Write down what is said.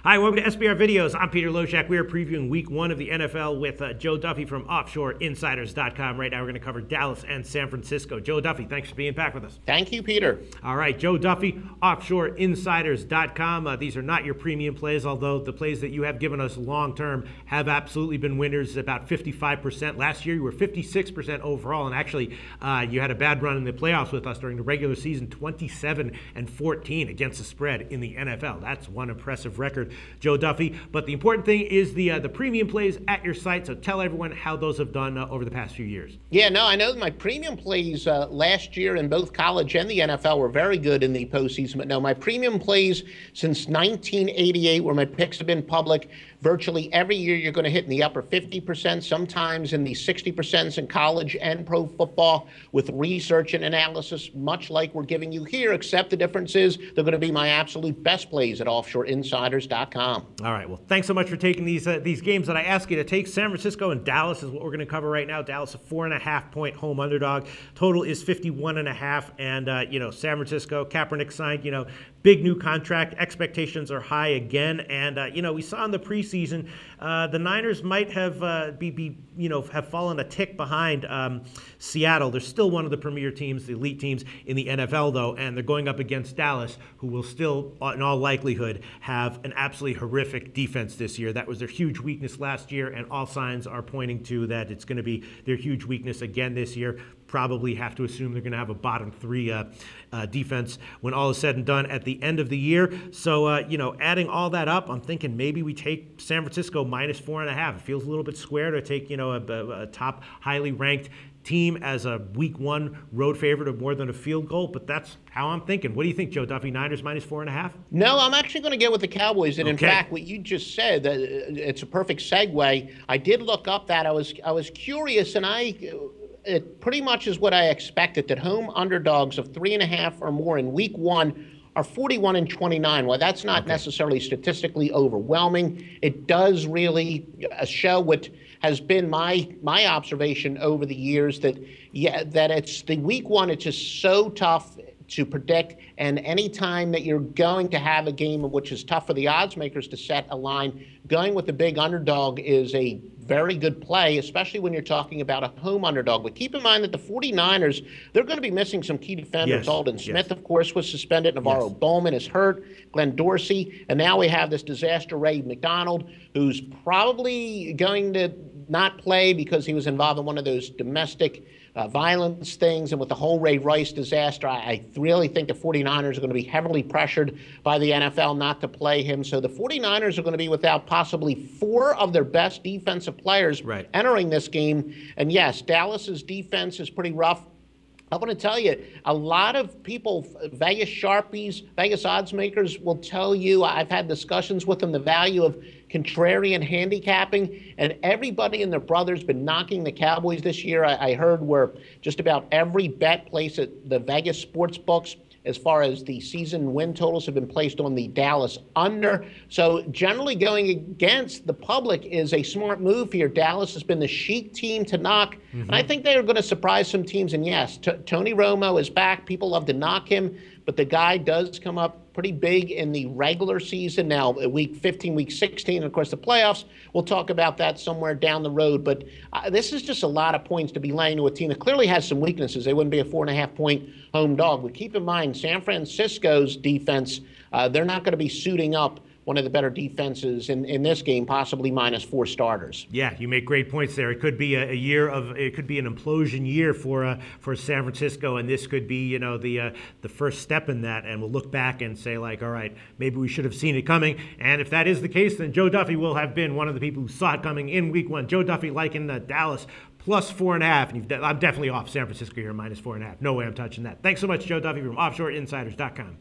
Hi, welcome to SBR Videos. I'm Peter Loshak. We are previewing Week 1 of the NFL with Joe Duffy from OffshoreInsiders.com. Right now, we're going to cover Dallas and San Francisco. Joe Duffy, thanks for being back with us. Thank you, Peter. All right, Joe Duffy, OffshoreInsiders.com. These are not your premium plays, although the plays that you have given us long-term have absolutely been winners, about 55%. Last year, you were 56% overall, and actually, you had a bad run in the playoffs with us during the regular season, 27-14 against the spread in the NFL. That's one impressive record, Joe Duffy. But the important thing is the premium plays at your site. So tell everyone how those have done over the past few years. Yeah, no, I know my premium plays last year in both college and the NFL were very good in the postseason. But no, my premium plays since 1988, where my picks have been public, virtually every year you're going to hit in the upper 50%, sometimes in the 60% in college and pro football with research and analysis, much like we're giving you here, except the difference is they're going to be my absolute best plays at OffshoreInsiders.com. All right. Well, thanks so much for taking these games that I asked you to take. San Francisco and Dallas is what we're going to cover right now. Dallas, a 4.5-point home underdog. Total is 51.5. And, San Francisco, Kaepernick signed, big new contract. Expectations are high again. And, we saw in the preseason, the Niners might have have fallen a tick behind Seattle. They're still one of the premier teams, the elite teams in the NFL, though, and they're going up against Dallas, who will still, in all likelihood, have an absolutely horrific defense this year. That was their huge weakness last year, and all signs are pointing to that it's going to be their huge weakness again this year. Probably have to assume they're going to have a bottom three defense when all is said and done at the end of the year. So, adding all that up, I'm thinking maybe we take San Francisco minus 4.5. It feels a little bit square to take, a top highly ranked team as a Week 1 road favorite of more than a field goal, but that's how I'm thinking. What do you think, Joe Duffy? Niners minus 4.5? No, I'm actually going to go with the Cowboys. And okay. In fact, what you just said, it's a perfect segue. I did look up that. I was curious, and it pretty much is what I expected, that home underdogs of 3.5 or more in Week 1 are 41-29. Well, that's not necessarily statistically overwhelming. It does really show what has been my observation over the years, that it's the Week 1. It's just so tough to predict, and any time that you're going to have a game which is tough for the odds makers to set a line, going with the big underdog is a very good play, especially when you're talking about a home underdog. But keep in mind that the 49ers, they're going to be missing some key defenders. Yes. Alden Smith, of course, was suspended. Navarro Bowman is hurt. Glenn Dorsey. And now we have this disaster Ray McDonald, who's probably going to not play because he was involved in one of those domestic violence things. And with the whole Ray Rice disaster, I really think the 49ers are going to be heavily pressured by the NFL not to play him. So the 49ers are going to be without possibly 4 of their best defensive players entering this game. And yes, Dallas's defense is pretty rough. I want to tell you, a lot of people, Vegas Sharpies, Vegas odds makers will tell you, I've had discussions with them, the value of contrarian handicapping, and everybody and their brother's been knocking the Cowboys this year. I heard where just about every bet placed at the Vegas sports books as far as the season win totals have been placed on the Dallas under. So generally going against the public is a smart move here. Dallas has been the chic team to knock, and I think they are going to surprise some teams. And yes, Tony Romo is back. People love to knock him, but the guy does come up pretty big in the regular season. Now, Week 15, Week 16, and of course the playoffs, we'll talk about that somewhere down the road. But this is just a lot of points to be laying to a team that clearly has some weaknesses. They wouldn't be a 4.5-point home dog. But keep in mind, San Francisco's defense, they're not going to be suiting up one of the better defenses in this game, possibly minus 4 starters. Yeah, you make great points there. It could be it could be an implosion year for San Francisco, and this could be, the first step in that. And we'll look back and say, like, all right, maybe we should have seen it coming. And if that is the case, then Joe Duffy will have been one of the people who saw it coming in Week 1. Joe Duffy liking Dallas plus 4.5, and I'm definitely off San Francisco here minus 4.5. No way I'm touching that. Thanks so much, Joe Duffy from OffshoreInsiders.com.